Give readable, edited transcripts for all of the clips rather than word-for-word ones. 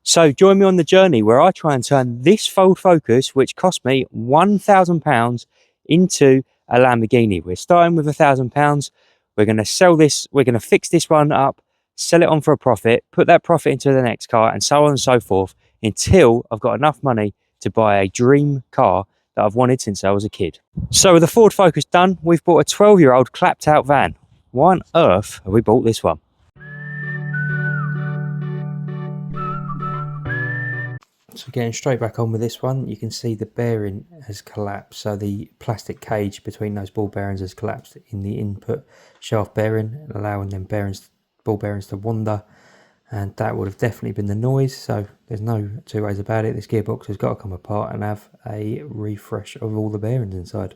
So join me on the journey where I try and turn this Ford Focus, which cost me £1,000, into a Lamborghini. We're starting with £1,000. We're going to sell this. We're going to fix this one up, sell it on for a profit, put that profit into the next car, and so on and so forth until I've got enough money to buy a dream car that I've wanted since I was a kid. So with the Ford Focus done, we've bought a 12-year-old clapped out van. Why on earth have we bought this one? So getting straight back on with this one, you can see the bearing has collapsed. So the plastic cage between those ball bearings has collapsed in the input shaft bearing, allowing them ball bearings to wander. And that would have definitely been the noise. So there's no two ways about it. This gearbox has got to come apart and have a refresh of all the bearings inside.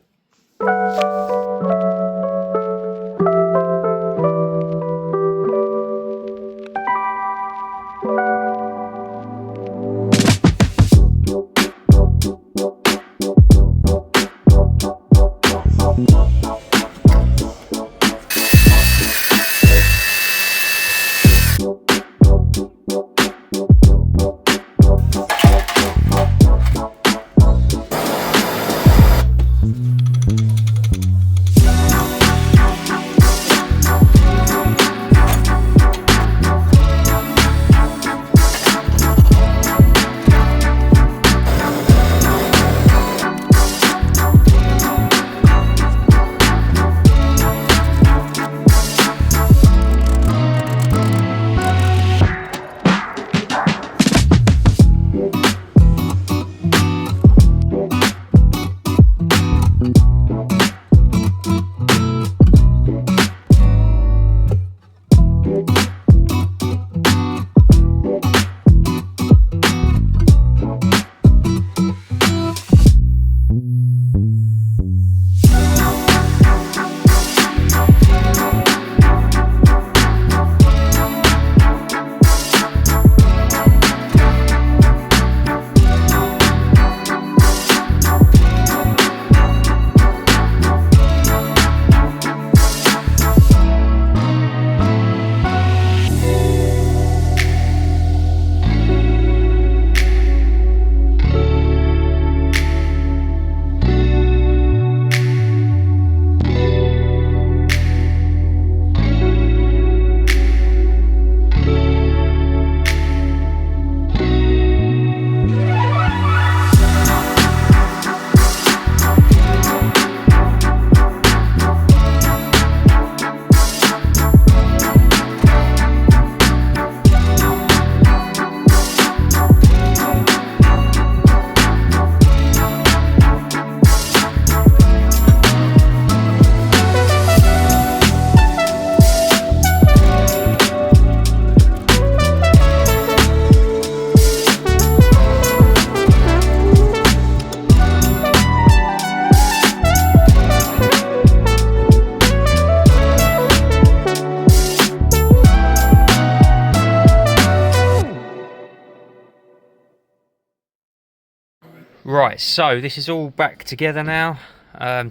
Right, so this is all back together now.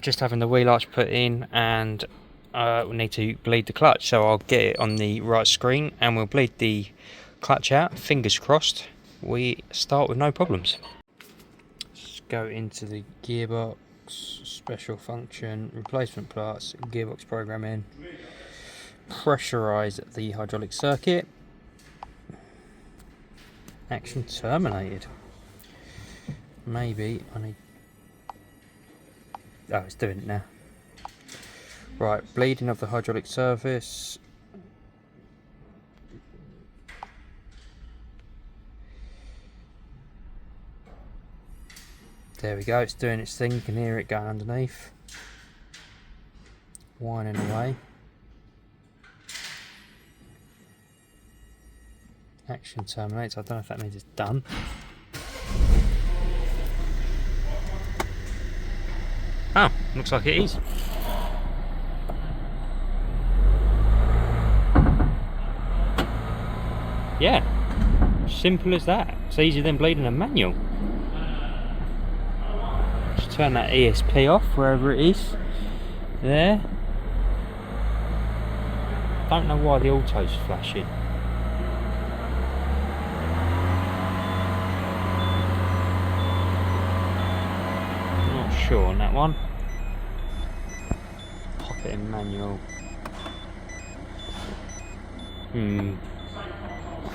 Just having the wheel arch put in, and we need to bleed the clutch. So I'll get it on the right screen and we'll bleed the clutch out. Fingers crossed we start with no problems. Let's go into the gearbox, special function, replacement parts, gearbox programming, pressurize the hydraulic circuit, action terminated. Maybe I need... oh, it's doing it now. Right, bleeding of the hydraulic surface. There we go, it's doing its thing. You can hear it going underneath, whining away. Action terminates. I don't know if that means it's done. Oh, looks like it is. Yeah, simple as that. It's easier than bleeding a manual. Just turn that ESP off wherever it is. There. Don't know why the auto's flashing. sure on that one. Pop it in manual.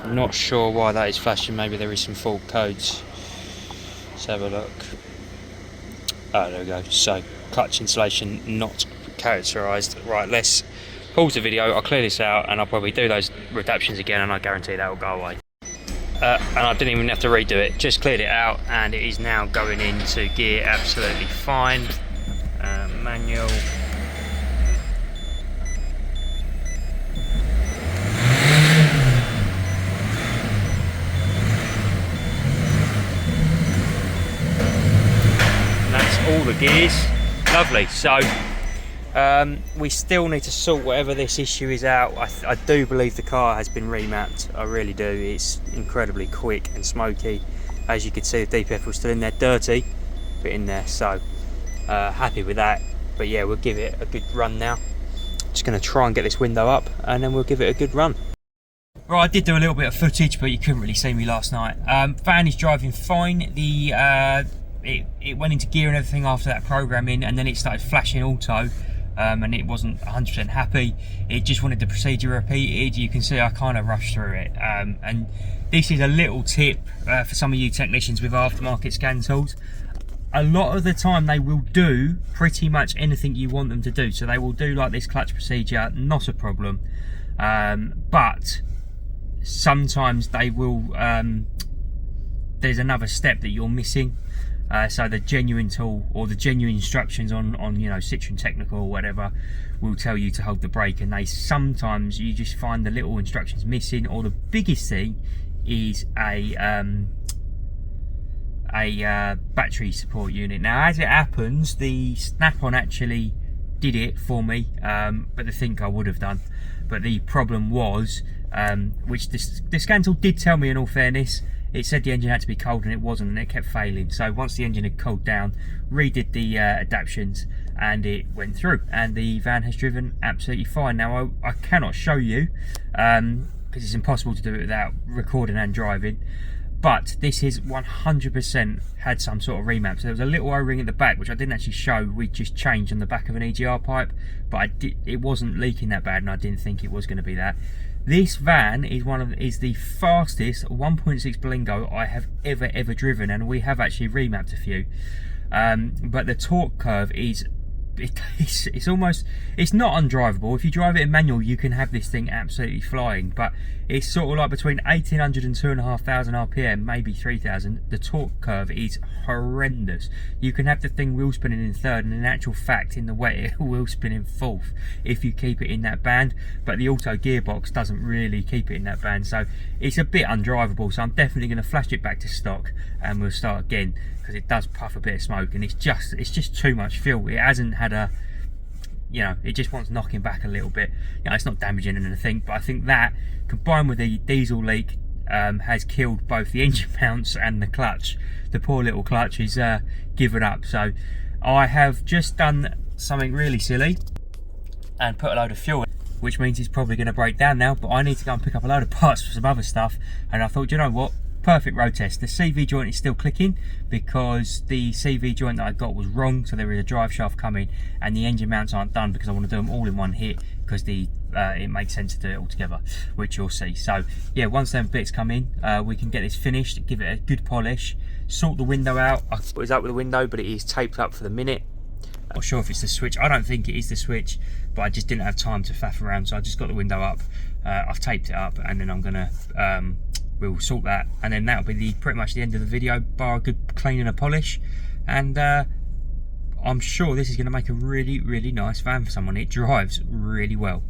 Not sure why that is flashing. Maybe there is some fault codes. Let's have a look. Oh, there we go. So, clutch insulation not characterised. Right, let's pause the video. I'll clear this out and I'll probably do those reductions again, and I guarantee that will go away. And I didn't even have to redo it. Just cleared it out and it is now going into gear absolutely fine. Manual. All the gears, lovely. So we still need to sort whatever this issue is out. I do believe the car has been remapped, I really do. It's incredibly quick and smoky. As you can see, the DPF was still in there, dirty but in there, so happy with that. But yeah, we'll give it a good run now. Just going to try and get this window up and then we'll give it a good run. Right, I did do a little bit of footage, but you couldn't really see me last night. Van is driving fine. It went into gear and everything after that programming, and then it started flashing auto, and it wasn't 100% happy. It just wanted the procedure repeated. You can see I kind of rushed through it, and this is a little tip for some of you technicians with aftermarket scan tools. A lot of the time they will do pretty much anything you want them to do, so they will do like this clutch procedure, not a problem, but sometimes they will there's another step that you're missing. So the genuine tool or the genuine instructions on you know, Citroen Technical or whatever will tell you to hold the brake, and they sometimes you just find the little instructions missing. Or the biggest thing is a battery support unit. Now, as it happens, the Snap-on actually did it for me, but I think I would have done. But the problem was, which the scan tool did tell me in all fairness, it said the engine had to be cold and it wasn't, and it kept failing. So once the engine had cooled down, redid the adaptions and it went through, and the van has driven absolutely fine. Now I cannot show you because it's impossible to do it without recording and driving, but this is 100% had some sort of remap. So there was a little O-ring at the back which I didn't actually show. We just changed on the back of an EGR pipe, but it wasn't leaking that bad, and I didn't think it was going to be that. This van is the fastest 1.6 Berlingo I have ever driven, and we have actually remapped a few. But the torque curve is it's not undrivable. If you drive it in manual, you can have this thing absolutely flying, but it's sort of like between 1800 and 2500 RPM, maybe 3000. The torque curve is horrendous. You can have the thing wheel spinning in third, and in actual fact in the wet it will spin in fourth if you keep it in that band, but the auto gearbox doesn't really keep it in that band, so it's a bit undrivable. So I'm definitely going to flash it back to stock and we'll start again, because it does puff a bit of smoke, and it's just too much fuel. It hasn't had a, you know, it just wants knocking back a little bit. You know, it's not damaging anything, but I think that combined with the diesel leak has killed both the engine mounts and the clutch. The poor little clutch is given up. So I have just done something really silly and put a load of fuel in, which means it's probably going to break down now, but I need to go and pick up a load of parts for some other stuff. And I thought, you know what, perfect road test. The CV joint is still clicking because the CV joint that I got was wrong, so there is a drive shaft coming, and the engine mounts aren't done because I want to do them all in one hit, because it makes sense to do it all together, which you'll see. So yeah, once them bits come in, we can get this finished, give it a good polish, sort the window out. I was up with the window, but it is taped up for the minute. Not sure if it's the switch. I don't think it is the switch, but I just didn't have time to faff around, so I just got the window up. I've taped it up, and then I'm gonna we'll sort that, and then that'll be pretty much the end of the video, bar a good clean and a polish. And I'm sure this is going to make a really nice van for someone. It drives really well.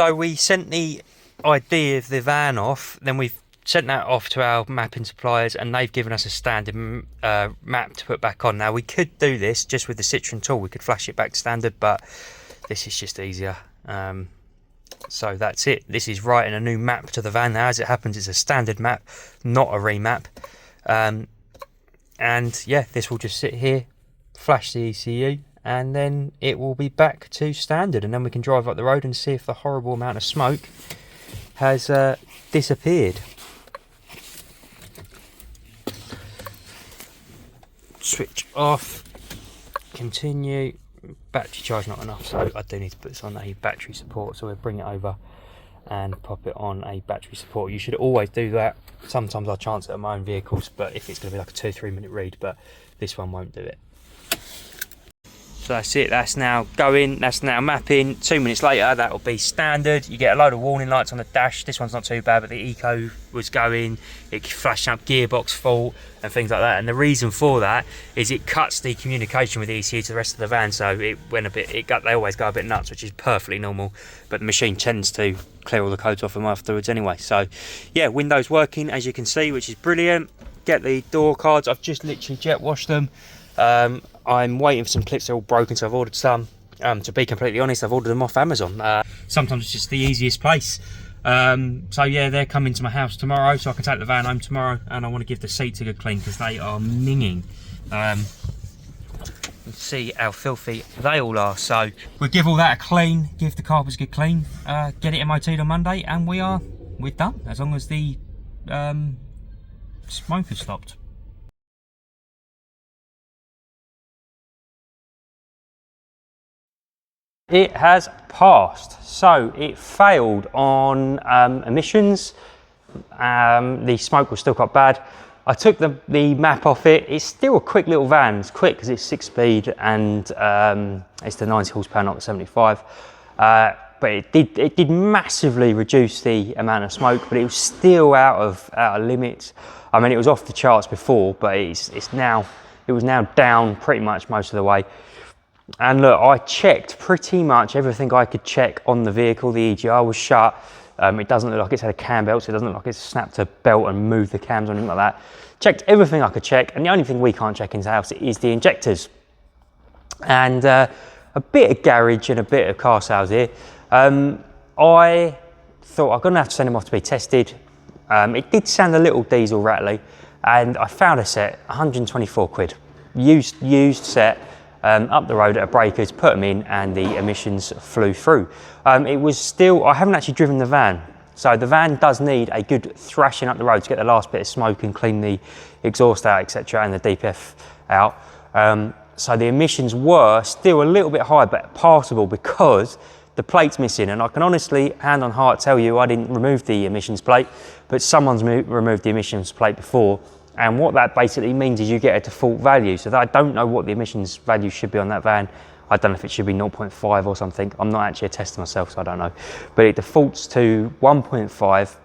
So we sent the idea of the van off, then we've sent that off to our mapping suppliers, and they've given us a standard map to put back on. Now we could do this just with the Citroen tool, we could flash it back to standard, but this is just easier. So that's it. This is writing a new map to the van. Now as it happens, it's a standard map, not a remap. And yeah, this will just sit here, flash the ECU, and then it will be back to standard, and then we can drive up the road and see if the horrible amount of smoke has disappeared. Switch off, continue. Battery charge not enough, so I do need to put this on a battery support, so we'll bring it over and pop it on a battery support. You should always do that. Sometimes I chance it on my own vehicles, but if it's going to be like a 2-3 minute read, but this one won't do it. So that's it, that's now going, that's now mapping. 2 minutes later, that will be standard. You get a load of warning lights on the dash. This one's not too bad, but the eco was going, it flashed up gearbox fault and things like that. And the reason for that is it cuts the communication with the ECU to the rest of the van, so it went a bit, they always go a bit nuts, which is perfectly normal, but the machine tends to clear all the codes off them afterwards anyway. So yeah, windows working, as you can see, which is brilliant. Get the door cards, I've just literally jet washed them. I'm waiting for some clips, they're all broken, so I've ordered some. To be completely honest, I've ordered them off Amazon. Sometimes it's just the easiest place. So yeah, they're coming to my house tomorrow, so I can take the van home tomorrow, and I want to give the seats a good clean because they are minging. Let's see how filthy they all are. So we'll give all that a clean, give the carpets a good clean, get it MOT'd on Monday, and we're done, as long as the smoke has stopped. It has passed, so it failed on emissions. The smoke was still quite bad. I took the map off it. It's still a quick little van. It's quick because it's 6-speed and it's the 90 horsepower, not the 75. But it did massively reduce the amount of smoke, but it was still out of limits. I mean, it was off the charts before, but it was now down pretty much most of the way. And look, I checked pretty much everything I could check on the vehicle. The EGR was shut. It doesn't look like it's had a cam belt, so it doesn't look like it's snapped a belt and moved the cams or anything like that. Checked everything I could check, and the only thing we can't check in the house is the injectors. And a bit of garage and a bit of car sales here. I thought I'm gonna have to send them off to be tested. It did sound a little diesel rattly, and I found a set, 124 quid, used set. Up the road at a breakers, put them in, and the emissions flew through. It was still, I haven't actually driven the van, so the van does need a good thrashing up the road to get the last bit of smoke and clean the exhaust out, etc., and the DPF out. So the emissions were still a little bit high, but passable because the plate's missing. And I can honestly, hand on heart, tell you I didn't remove the emissions plate, but someone's removed the emissions plate before. And what that basically means is you get a default value. So that I don't know what the emissions value should be on that van. I don't know if it should be 0.5 or something. I'm not actually a tester myself, so I don't know. But it defaults to 1.5,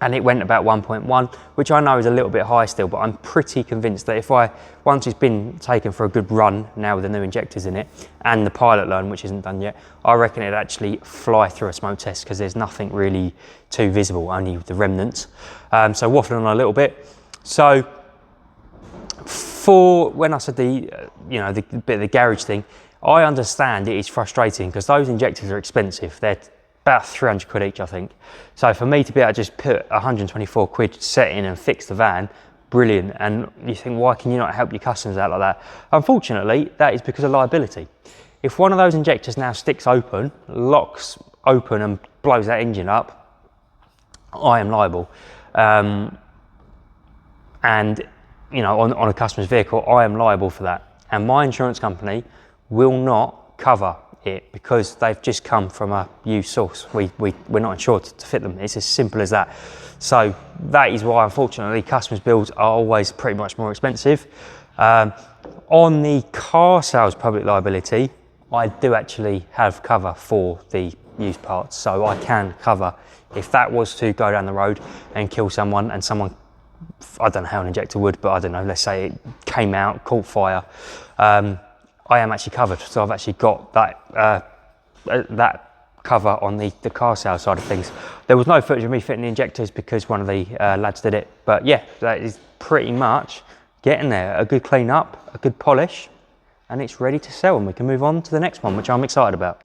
and it went about 1.1, which I know is a little bit high still, but I'm pretty convinced that once it's been taken for a good run, now with the new injectors in it, and the pilot learn, which isn't done yet, I reckon it'd actually fly through a smoke test because there's nothing really too visible, only the remnants. So waffling on a little bit. So when I said the bit of the garage thing, I understand it is frustrating because those injectors are expensive. They're about 300 quid each, I think. So for me to be able to just put 124 quid set in and fix the van, brilliant. And you think, why can you not help your customers out like that? Unfortunately, that is because of liability. If one of those injectors now sticks open, locks open and blows that engine up, I am liable. And on a customer's vehicle, I am liable for that. And my insurance company will not cover it because they've just come from a used source. We're not insured to fit them. It's as simple as that. So that is why, unfortunately, customers' bills are always pretty much more expensive. On the car sales public liability, I do actually have cover for the used parts. So I can cover if that was to go down the road and kill someone, and someone, I don't know how an injector would, but I don't know, let's say it came out, caught fire, I am actually covered. So I've actually got that cover on the car sale side of things. There was no footage of me fitting the injectors because one of the lads did it. But yeah, that is pretty much getting there. A good clean up, a good polish, and it's ready to sell, and we can move on to the next one, which I'm excited about.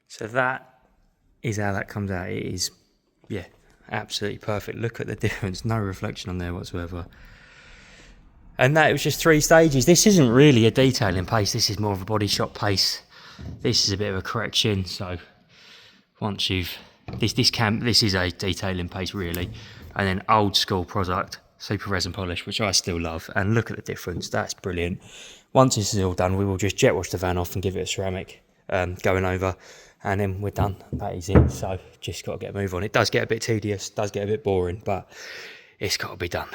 So that is how that comes out. It is, yeah, absolutely perfect. Look at the difference, no reflection on there whatsoever. And that, it was just 3 stages. This isn't really a detailing pace, this is more of a body shop pace. This is a bit of a correction, so once you've, this is a detailing pace really. And then old school product, super resin polish, which I still love. And look at the difference, that's brilliant. Once this is all done, we will just jet wash the van off and give it a ceramic going over, and then we're done. That is it. So just got to get a move on. It does get a bit tedious, does get a bit boring, but it's got to be done.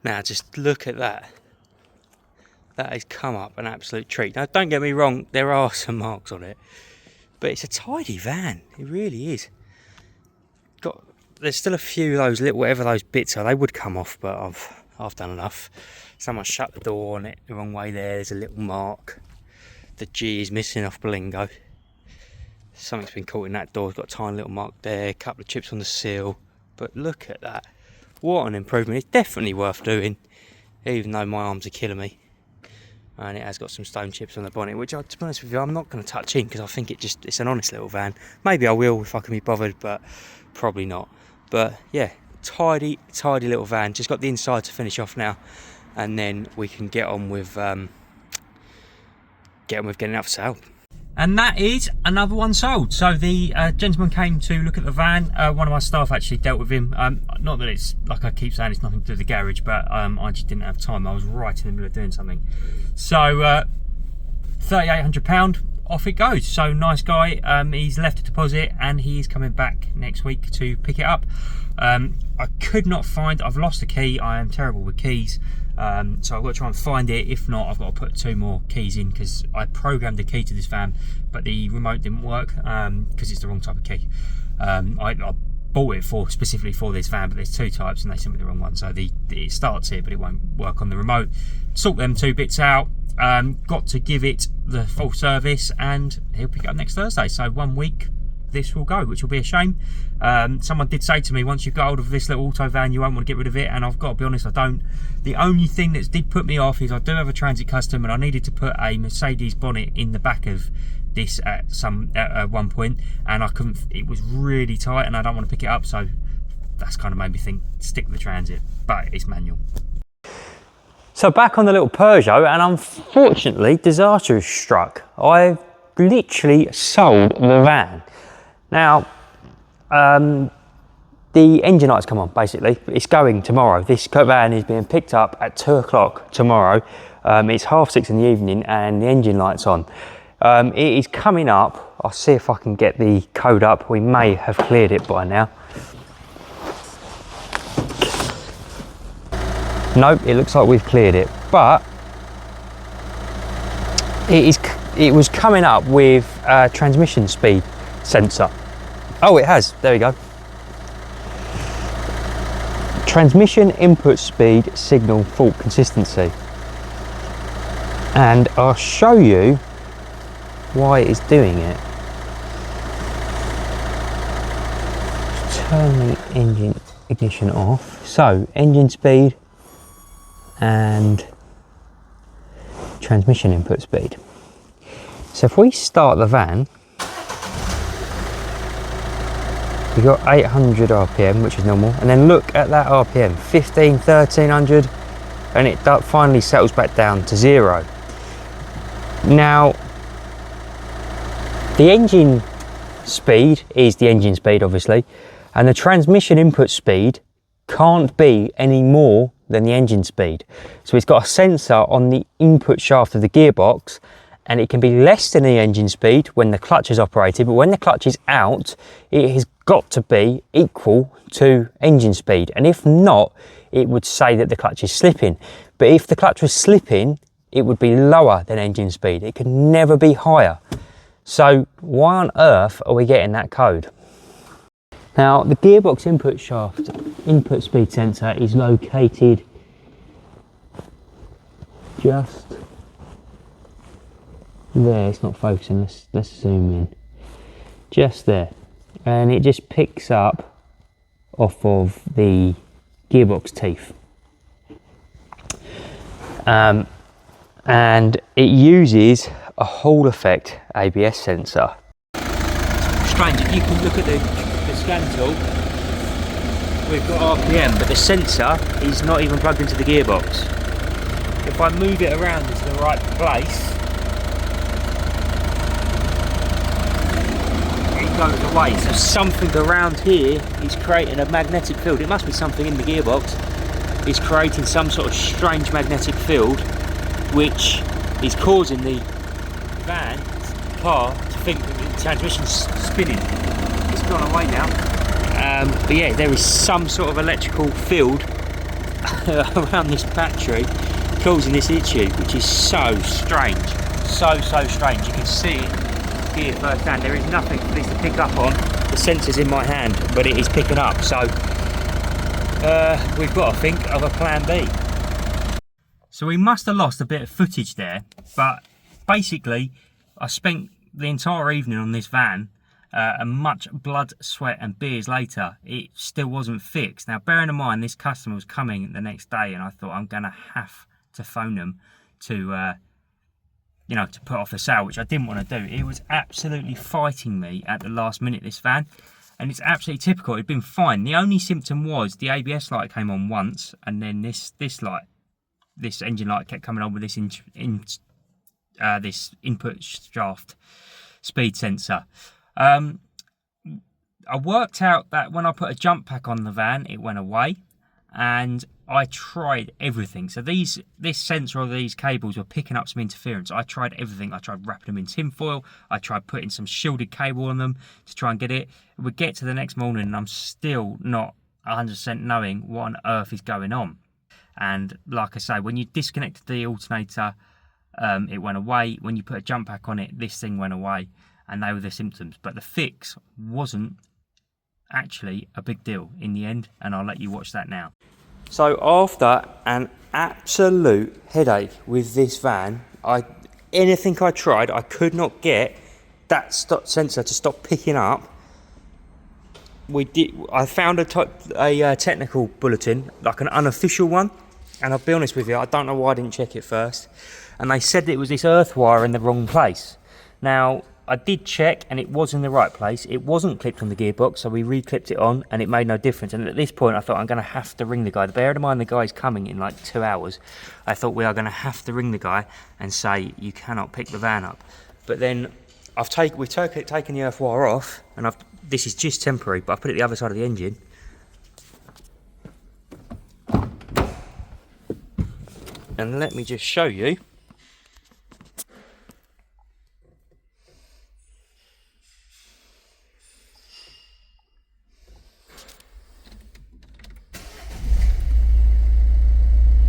Now just look at that. That has come up an absolute treat. Now don't get me wrong, there are some marks on it, but it's a tidy van. It really is. There's still a few of those little, whatever those bits are, they would come off, but I've done enough. Someone shut the door on it the wrong way there. There's a little mark. The G is missing off Blingo. Something's been caught in that door. It's got a tiny little mark there, a couple of chips on the seal. But look at that. What an improvement. It's definitely worth doing, even though my arms are killing me. And it has got some stone chips on the bonnet, which, to be honest with you, I'm not going to touch in because I think it's an honest little van. Maybe I will if I can be bothered, but probably not. But yeah, tidy little van. Just got the inside to finish off now, and then we can get on with getting it out for sale. And that is another one sold. So the gentleman came to look at the van. One of my staff actually dealt with him. Not that it's, like I keep saying, it's nothing to do with the garage, but I just didn't have time. I was right in the middle of doing something. So £3,800, off it goes. So nice guy. He's left a deposit and he's coming back next week to pick it up. I could not find, I've lost a key. I am terrible with keys. So I've got to try and find it. If not, I've got to put 2 more keys in because I programmed the key to this van, but the remote didn't work because it's the wrong type of key. I bought it specifically for this van, but there's 2 types and they sent me the wrong one. So it starts here, but it won't work on the remote. Sort them 2 bits out. Got to give it the full service, and he'll pick it up next Thursday. So 1 week this will go, which will be a shame. Someone did say to me, once you've got hold of this little auto van, you won't want to get rid of it, and I've got to be honest, I don't. The only thing that did put me off is I do have a Transit Custom, and I needed to put a Mercedes bonnet in the back of this at one point, and I couldn't. It was really tight, and I don't want to pick it up, so that's kind of made me think stick with the Transit, but it's manual. So back on the little Peugeot, and unfortunately disaster has struck. I've literally sold the van. Now, the engine lights come on, basically. It's going tomorrow. This van is being picked up at 2 o'clock tomorrow. It's 6:30 in the evening and the engine light's on. It is coming up. I'll see if I can get the code up. We may have cleared it by now. Nope, it looks like we've cleared it, but it is it was coming up with a transmission speed sensor. Oh, it has, there we go. Transmission input speed signal fault consistency. And I'll show you why it's doing it. Turn the engine ignition off. So engine speed and transmission input speed. So if we start the van, we've got 800 RPM, which is normal, and then look at that RPM, 1500, 1300, and it finally settles back down to 0. Now, the engine speed is the engine speed, obviously, and the transmission input speed can't be any more than the engine speed. So it's got a sensor on the input shaft of the gearbox, and it can be less than the engine speed when the clutch is operated, but when the clutch is out, it has got to be equal to engine speed. And if not, it would say that the clutch is slipping. But if the clutch was slipping, it would be lower than engine speed. It could never be higher. So why on earth are we getting that code? Now, the gearbox input shaft input speed sensor is located just there. It's not focusing. Let's zoom in. Just there, and it just picks up off of the gearbox teeth, and it uses a Hall effect ABS sensor. Strange, if you can look at the scan tool, we've got RPM, but the sensor is not even plugged into the gearbox. If I move it around into the right place, it goes away. So something around here is creating a magnetic field. It must be something in the gearbox. It's creating some sort of strange magnetic field, which is causing the car to think that the transmission's spinning. It's gone away now. But yeah, there is some sort of electrical field around this battery causing this issue, which is so strange. So strange. You can see it here firsthand. There is nothing for this to pick up on. The sensor's in my hand, but it is picking up. So we've got to think of a plan B. So we must have lost a bit of footage there, but basically I spent the entire evening on this van, and much blood, sweat and beers later, it still wasn't fixed. Now, bearing in mind this customer was coming the next day, and I thought I'm going to have to phone them to, you know, to put off the sale, which I didn't want to do. It was absolutely fighting me at the last minute, this van, and it's absolutely typical. It'd been fine. The only symptom was the ABS light came on once, and then this light, this engine light kept coming on with this this input shaft speed sensor. I worked out that when I put a jump pack on the van, it went away, and I tried everything. So this sensor or these cables were picking up some interference. I tried everything. I tried wrapping them in tin foil. I tried putting some shielded cable on them to try and get it. We get to the next morning and I'm still not 100% knowing what on earth is going on. And like I say, when you disconnected the alternator, it went away. When you put a jump pack on it, this thing went away, and they were the symptoms. But the fix wasn't actually a big deal in the end, and I'll let you watch that now. So after an absolute headache with this van, anything I tried, I could not get that sensor to stop picking up. I found a technical bulletin, like an unofficial one, and I'll be honest with you, I don't know why I didn't check it first. And they said that it was this earth wire in the wrong place. Now, I did check and it was in the right place. It wasn't clipped on the gearbox, so we re-clipped it on and it made no difference. And at this point, I thought I'm going to have to ring the guy. Bear in mind, the guy's coming in like 2 hours. I thought we are going to have to ring the guy and say, you cannot pick the van up. But then we've taken the earth wire off, and this is just temporary, but I've put it the other side of the engine. And let me just show you.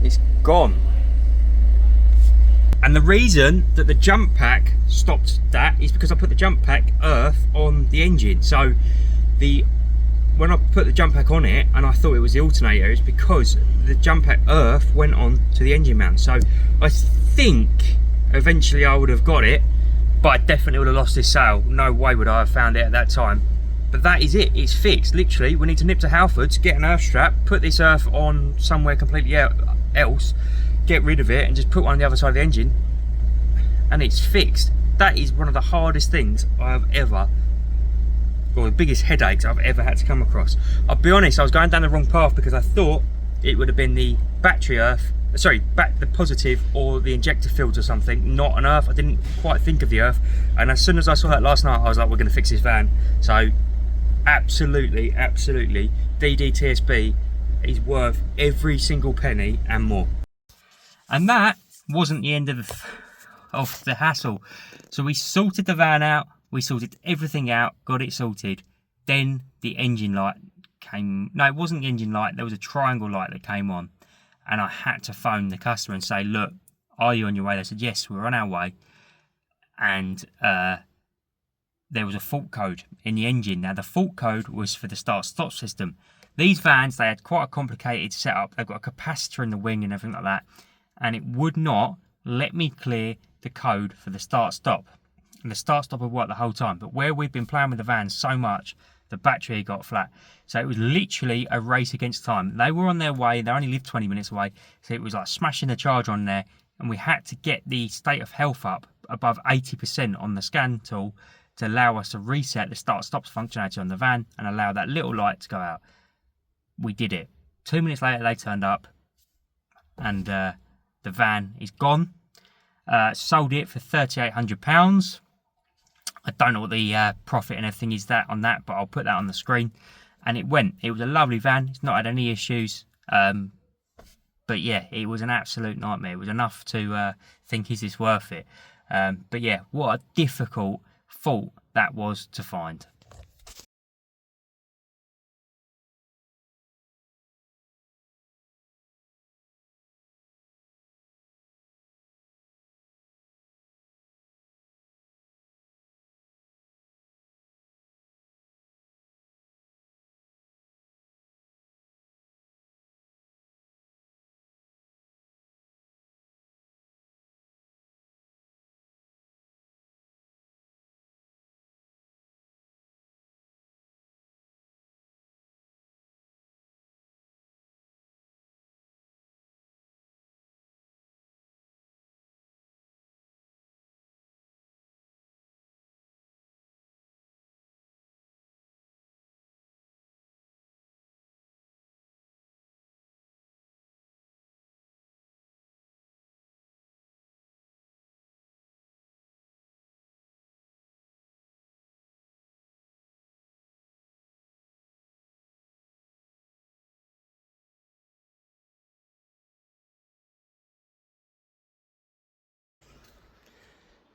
It's gone. And And the reason that the jump pack stopped that is because I put the jump pack earth on the engine. So when I put the jump pack on it and I thought it was the alternator, it's because the jump pack earth went on to the engine mount. So I think eventually I would have got it, but I definitely would have lost this sale. No way would I have found it at that time. But that is it, it's fixed. Literally, we need to nip to Halfords, get an earth strap, put this earth on somewhere completely else, get rid of it and just put one on the other side of the engine, and it's fixed. That is one of the hardest things I have ever, or the biggest headaches I've ever had to come across. I'll be honest, I was going down the wrong path because I thought it would have been the battery earth, sorry, the positive or the injector fields or something, not an earth. I didn't quite think of the earth, and as soon as I saw that last night I was like, we're going to fix this van. So absolutely DDTSB is worth every single penny and more. And that wasn't the end of the hassle. So we sorted the van out, we sorted everything out, got it sorted. Then the engine light came. No, it wasn't the engine light, there was a triangle light that came on, and I had to phone the customer and say, look, are you on your way? They said yes, we're on our way. And there was a fault code in the engine. Now the fault code was for the start-stop system. These vans, they had quite a complicated setup. They've got a capacitor in the wing and everything like that, and it would not let me clear the code for the start-stop. And the start-stop would work the whole time, but where we've been playing with the van so much, the battery got flat. So it was literally a race against time. They were on their way, they only lived 20 minutes away, so it was like smashing the charger on there, and we had to get the state of health up above 80% on the scan tool to allow us to reset the start-stop functionality on the van and allow that little light to go out. We did it. 2 minutes later they turned up, and the van is gone. Sold it for £3,800. I don't know what the profit and everything is on that, but I'll put that on the screen. And it went. It was a lovely van. It's not had any issues. But yeah, it was an absolute nightmare. It was enough to think, is this worth it? But yeah, what a difficult fault that was to find.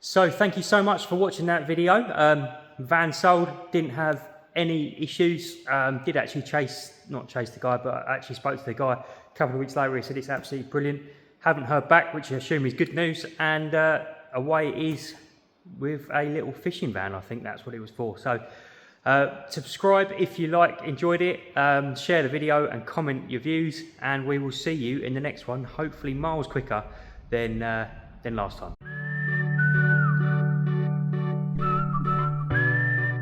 So thank you so much for watching that video. Van sold, didn't have any issues. Did actually not chase the guy, but I actually spoke to the guy a couple of weeks later. He said it's absolutely brilliant. Haven't heard back, which I assume is good news. And away it is with a little fishing van. I think that's what it was for. So subscribe if you enjoyed it. Share the video and comment your views. And we will see you in the next one, hopefully miles quicker than last time.